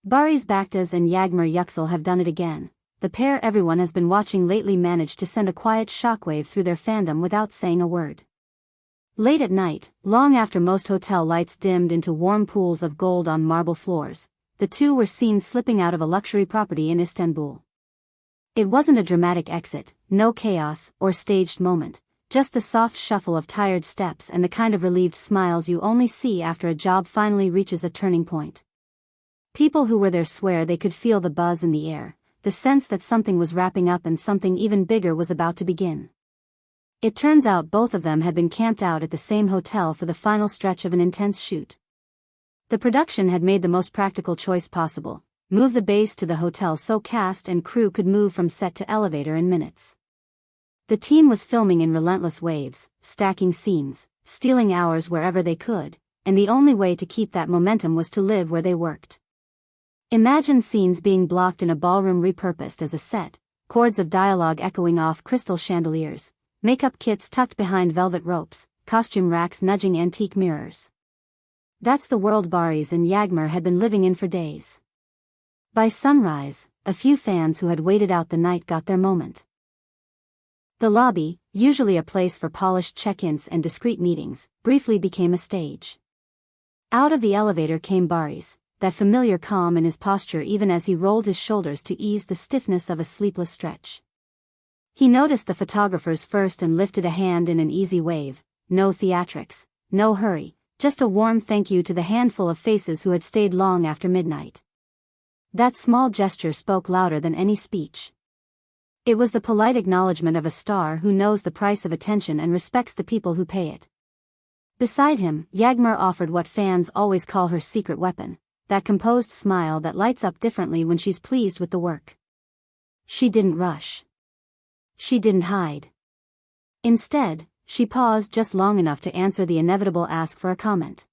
Barış Baktas and Yağmur Yüksel have done it again. The pair everyone has been watching lately managed to send a quiet shockwave through their fandom without saying a word. Late at night, long after most hotel lights dimmed into warm pools of gold on marble floors, the two were seen slipping out of a luxury property in Istanbul. It wasn't a dramatic exit, no chaos or staged moment, just the soft shuffle of tired steps and the kind of relieved smiles you only see after a job finally reaches a turning point. People who were there swear they could feel the buzz in the air, the sense that something was wrapping up and something even bigger was about to begin. It turns out both of them had been camped out at the same hotel for the final stretch of an intense shoot. The production had made the most practical choice possible, move the base to the hotel so cast and crew could move from set to elevator in minutes. The team was filming in relentless waves, stacking scenes, stealing hours wherever they could, and the only way to keep that momentum was to live where they worked. Imagine scenes being blocked in a ballroom repurposed as a set, chords of dialogue echoing off crystal chandeliers, makeup kits tucked behind velvet ropes, costume racks nudging antique mirrors. That's the world Barış and Yağmur had been living in for days. By sunrise, a few fans who had waited out the night got their moment. The lobby, usually a place for polished check-ins and discreet meetings, briefly became a stage. Out of the elevator came Barış, that familiar calm in his posture even as he rolled his shoulders to ease the stiffness of a sleepless stretch. He noticed the photographers first and lifted a hand in an easy wave, no theatrics, no hurry, just a warm thank you to the handful of faces who had stayed long after midnight. That small gesture spoke louder than any speech. It was the polite acknowledgement of a star who knows the price of attention and respects the people who pay it. Beside him, Yağmur offered what fans always call her secret weapon, that composed smile that lights up differently when she's pleased with the work. She didn't rush. She didn't hide. Instead, she paused just long enough to answer the inevitable ask for a comment.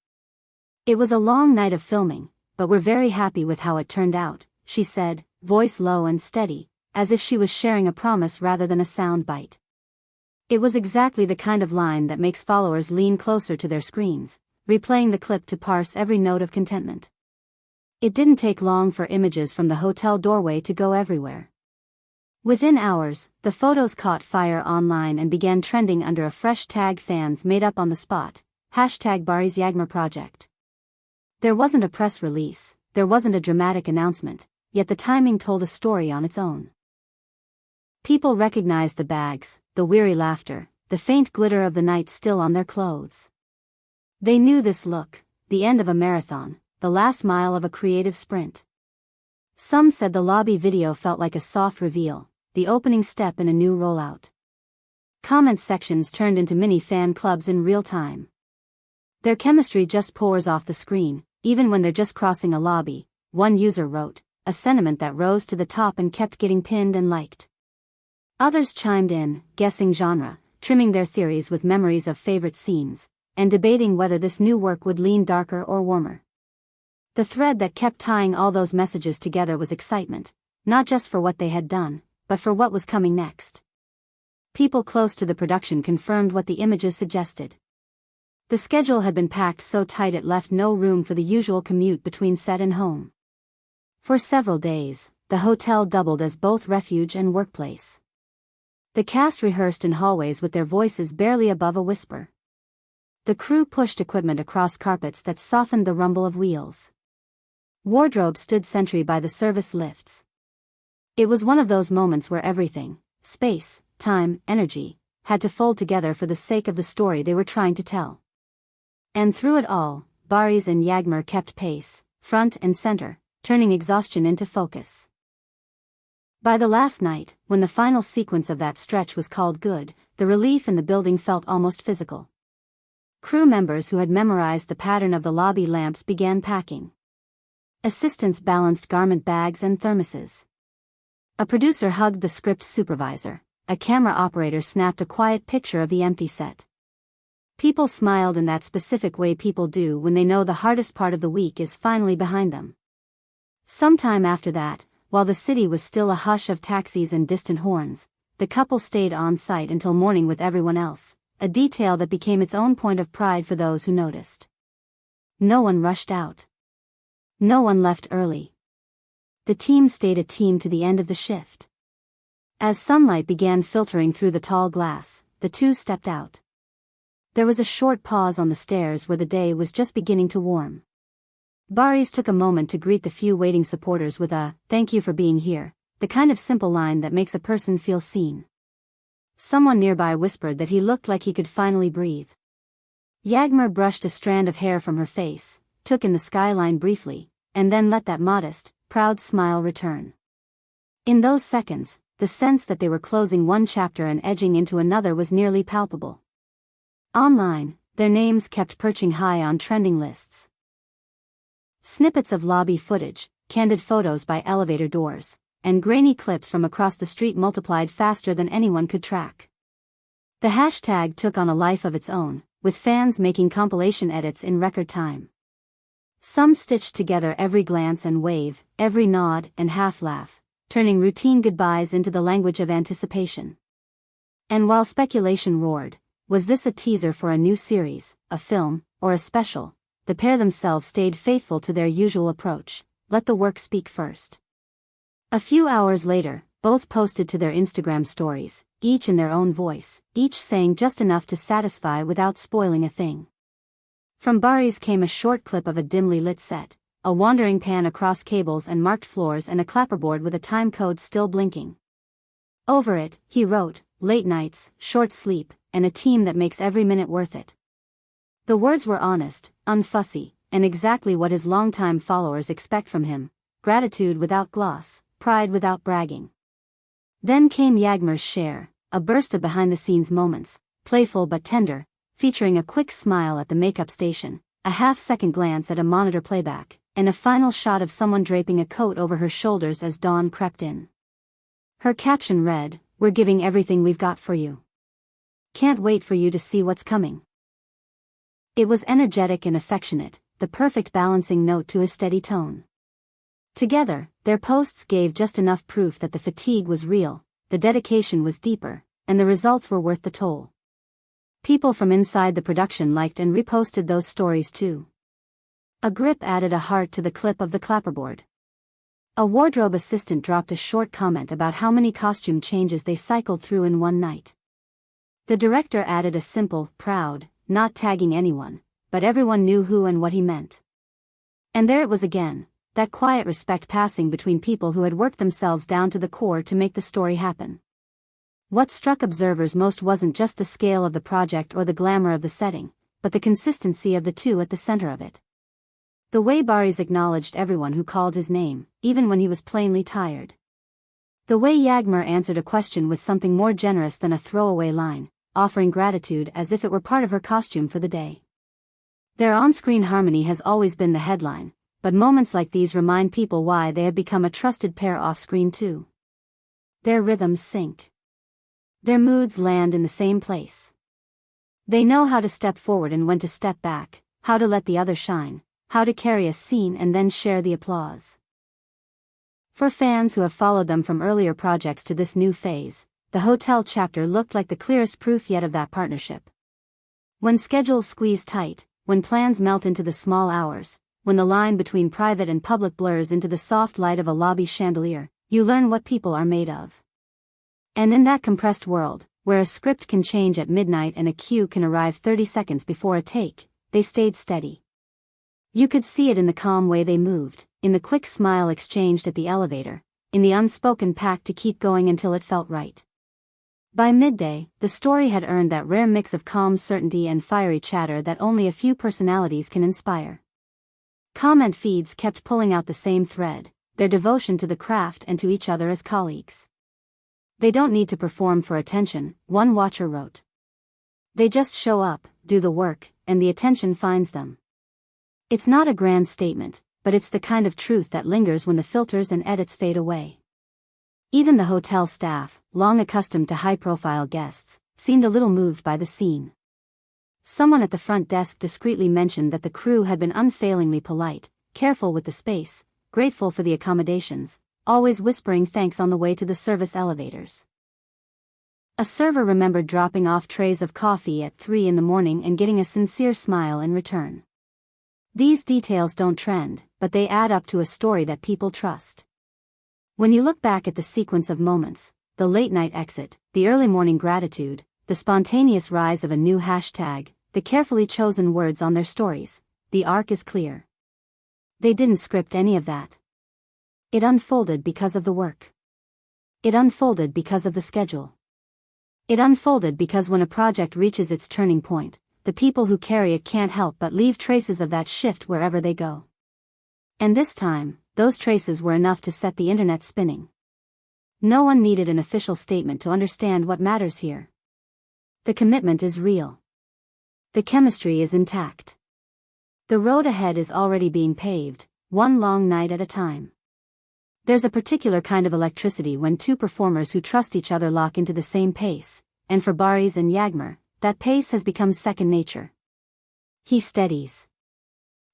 It was a long night of filming, but we're very happy with how it turned out, she said, voice low and steady, as if she was sharing a promise rather than a sound bite. It was exactly the kind of line that makes followers lean closer to their screens, replaying the clip to parse every note of contentment. It didn't take long for images from the hotel doorway to go everywhere. Within hours, the photos caught fire online and began trending under a fresh tag fans made up on the spot, #Barış Yağmur Project. There wasn't a press release, there wasn't a dramatic announcement, yet the timing told a story on its own. People recognized the bags, the weary laughter, the faint glitter of the night still on their clothes. They knew this look, the end of a marathon, the last mile of a creative sprint. Some said the lobby video felt like a soft reveal, the opening step in a new rollout. Comment sections turned into mini fan clubs in real time. Their chemistry just pours off the screen, even when they're just crossing a lobby, one user wrote, a sentiment that rose to the top and kept getting pinned and liked. Others chimed in, guessing genre, trimming their theories with memories of favorite scenes, and debating whether this new work would lean darker or warmer. The thread that kept tying all those messages together was excitement, not just for what they had done, but for what was coming next. People close to the production confirmed what the images suggested. The schedule had been packed so tight it left no room for the usual commute between set and home. For several days, the hotel doubled as both refuge and workplace. The cast rehearsed in hallways with their voices barely above a whisper. The crew pushed equipment across carpets that softened the rumble of wheels. Wardrobe stood sentry by the service lifts. It was one of those moments where everything, space, time, energy, had to fold together for the sake of the story they were trying to tell. And through it all, Barış and Yağmur kept pace, front and center, turning exhaustion into focus. By the last night, when the final sequence of that stretch was called good, the relief in the building felt almost physical. Crew members who had memorized the pattern of the lobby lamps began packing. Assistants balanced garment bags and thermoses. A producer hugged the script supervisor. A camera operator snapped a quiet picture of the empty set. People smiled in that specific way people do when they know the hardest part of the week is finally behind them. Sometime after that, while the city was still a hush of taxis and distant horns, the couple stayed on site until morning with everyone else, a detail that became its own point of pride for those who noticed. No one rushed out. No one left early. the team stayed a team to the end of the shift. As sunlight began filtering through the tall glass, the two stepped out. There was a short pause on the stairs where the day was just beginning to warm. Barış took a moment to greet the few waiting supporters with a, "Thank you for being here," the kind of simple line that makes a person feel seen. Someone nearby whispered that he looked like he could finally breathe. Yağmur brushed a strand of hair from her face, took in the skyline briefly, and then let that modest, proud smile return. In those seconds, the sense that they were closing one chapter and edging into another was nearly palpable. Online, their names kept perching high on trending lists. Snippets of lobby footage, candid photos by elevator doors, and grainy clips from across the street multiplied faster than anyone could track. The hashtag took on a life of its own, with fans making compilation edits in record time. Some stitched together every glance and wave, every nod and half laugh, turning routine goodbyes into the language of anticipation. And while speculation roared, was this a teaser for a new series, a film, or a special, the pair themselves stayed faithful to their usual approach: let the work speak first. A few hours later, both posted to their Instagram stories, each in their own voice, each saying just enough to satisfy without spoiling a thing. From Barış came a short clip of a dimly lit set, a wandering pan across cables and marked floors and a clapperboard with a time code still blinking. Over it, he wrote, "Late nights, short sleep, and a team that makes every minute worth it." The words were honest, unfussy, and exactly what his longtime followers expect from him: gratitude without gloss, pride without bragging. Then came Yağmur's share, a burst of behind-the-scenes moments, playful but tender, featuring a quick smile at the makeup station, a half-second glance at a monitor playback, and a final shot of someone draping a coat over her shoulders as dawn crept in. Her caption read, "We're giving everything we've got for you. Can't wait for you to see what's coming." It was energetic and affectionate, the perfect balancing note to a steady tone. Together, their posts gave just enough proof that the fatigue was real, the dedication was deeper, and the results were worth the toll. People from inside the production liked and reposted those stories too. A grip added a heart to the clip of the clapperboard. A wardrobe assistant dropped a short comment about how many costume changes they cycled through in one night. The director added a simple, proud, not tagging anyone, but everyone knew who and what he meant. And there it was again, that quiet respect passing between people who had worked themselves down to the core to make the story happen. What struck observers most wasn't just the scale of the project or the glamour of the setting, but the consistency of the two at the center of it. The way Barış acknowledged everyone who called his name, even when he was plainly tired. The way Yağmur answered a question with something more generous than a throwaway line, offering gratitude as if it were part of her costume for the day. Their on-screen harmony has always been the headline, but moments like these remind people why they have become a trusted pair off-screen too. Their rhythms sync. Their moods land in the same place. They know how to step forward and when to step back, how to let the other shine, how to carry a scene and then share the applause. For fans who have followed them from earlier projects to this new phase, the hotel chapter looked like the clearest proof yet of that partnership. When schedules squeeze tight, when plans melt into the small hours, when the line between private and public blurs into the soft light of a lobby chandelier, you learn what people are made of. And in that compressed world, where a script can change at midnight and a cue can arrive 30 seconds before a take, they stayed steady. You could see it in the calm way they moved, in the quick smile exchanged at the elevator, in the unspoken pact to keep going until it felt right. By midday, the story had earned that rare mix of calm certainty and fiery chatter that only a few personalities can inspire. Comment feeds kept pulling out the same thread, their devotion to the craft and to each other as colleagues. They don't need to perform for attention, one watcher wrote. They just show up, do the work, and the attention finds them. It's not a grand statement, but it's the kind of truth that lingers when the filters and edits fade away. Even the hotel staff, long accustomed to high-profile guests, seemed a little moved by the scene. Someone at the front desk discreetly mentioned that the crew had been unfailingly polite, careful with the space, grateful for the accommodations, always whispering thanks on the way to the service elevators. A server remembered dropping off trays of coffee at 3 in the morning and getting a sincere smile in return. These details don't trend, but they add up to a story that people trust. When you look back at the sequence of moments, the late-night exit, the early morning gratitude, the spontaneous rise of a new hashtag, the carefully chosen words on their stories, the arc is clear. They didn't script any of that. It unfolded because of the work. It unfolded because of the schedule. It unfolded because when a project reaches its turning point, the people who carry it can't help but leave traces of that shift wherever they go. And this time, those traces were enough to set the internet spinning. No one needed an official statement to understand what matters here. The commitment is real. The chemistry is intact. The road ahead is already being paved, one long night at a time. There's a particular kind of electricity when two performers who trust each other lock into the same pace, and for Barış and Yağmur, that pace has become second nature. He steadies.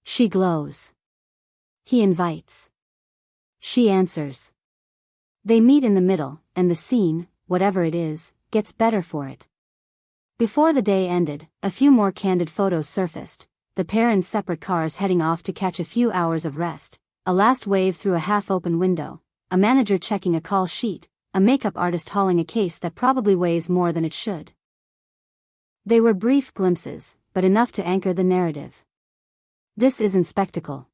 She glows. He invites. She answers. They meet in the middle, and the scene, whatever it is, gets better for it. Before the day ended, a few more candid photos surfaced, the pair in separate cars heading off to catch a few hours of rest, a last wave through a half-open window, a manager checking a call sheet, a makeup artist hauling a case that probably weighs more than it should. They were brief glimpses, but enough to anchor the narrative. This isn't spectacle.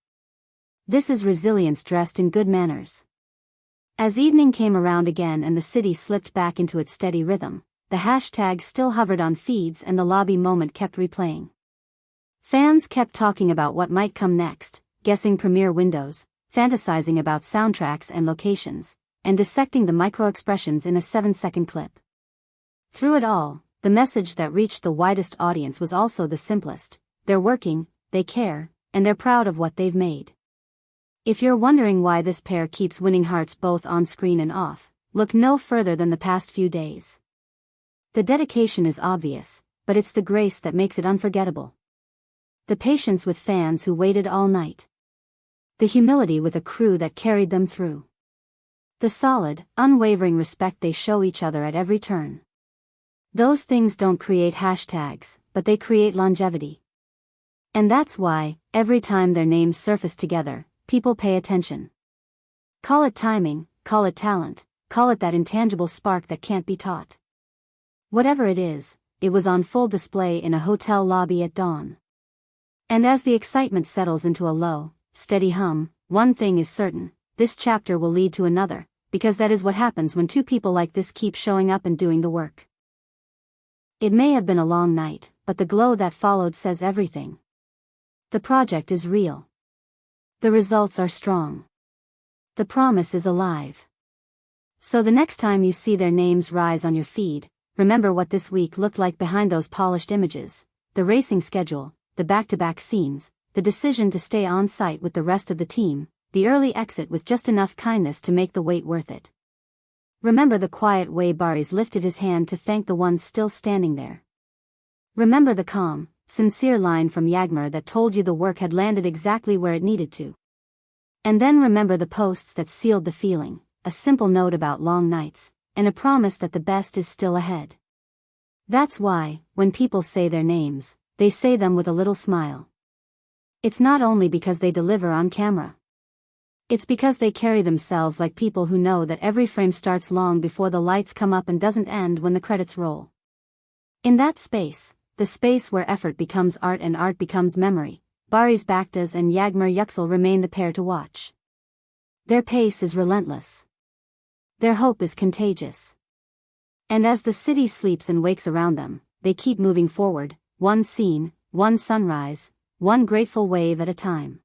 This is resilience dressed in good manners. As evening came around again and the city slipped back into its steady rhythm, the hashtag still hovered on feeds and the lobby moment kept replaying. Fans kept talking about what might come next, guessing premiere windows, fantasizing about soundtracks and locations, and dissecting the micro-expressions in a 7-second clip. Through it all, the message that reached the widest audience was also the simplest: they're working, they care, and they're proud of what they've made. If you're wondering why this pair keeps winning hearts both on screen and off, look no further than the past few days. The dedication is obvious, but it's the grace that makes it unforgettable. The patience with fans who waited all night. The humility with a crew that carried them through. The solid, unwavering respect they show each other at every turn. Those things don't create hashtags, but they create longevity. And that's why, every time their names surface together, people pay attention. Call it timing, call it talent, call it that intangible spark that can't be taught. Whatever it is, it was on full display in a hotel lobby at dawn. And as the excitement settles into a low, steady hum, one thing is certain: this chapter will lead to another, because that is what happens when two people like this keep showing up and doing the work. It may have been a long night, but the glow that followed says everything. The project is real. The results are strong. The promise is alive. So the next time you see their names rise on your feed, remember what this week looked like behind those polished images: the racing schedule, the back-to-back scenes, the decision to stay on site with the rest of the team, the early exit with just enough kindness to make the wait worth it. Remember the quiet way Barış lifted his hand to thank the ones still standing there. Remember the calm, sincere line from Yağmur that told you the work had landed exactly where it needed to. And then remember the posts that sealed the feeling, a simple note about long nights, and a promise that the best is still ahead. That's why, when people say their names, they say them with a little smile. It's not only because they deliver on camera. It's because they carry themselves like people who know that every frame starts long before the lights come up and doesn't end when the credits roll. In that space, the space where effort becomes art and art becomes memory, Barış Baktas and Yağmur Yüksel remain the pair to watch. Their pace is relentless. Their hope is contagious. And as the city sleeps and wakes around them, they keep moving forward, one scene, one sunrise, one grateful wave at a time.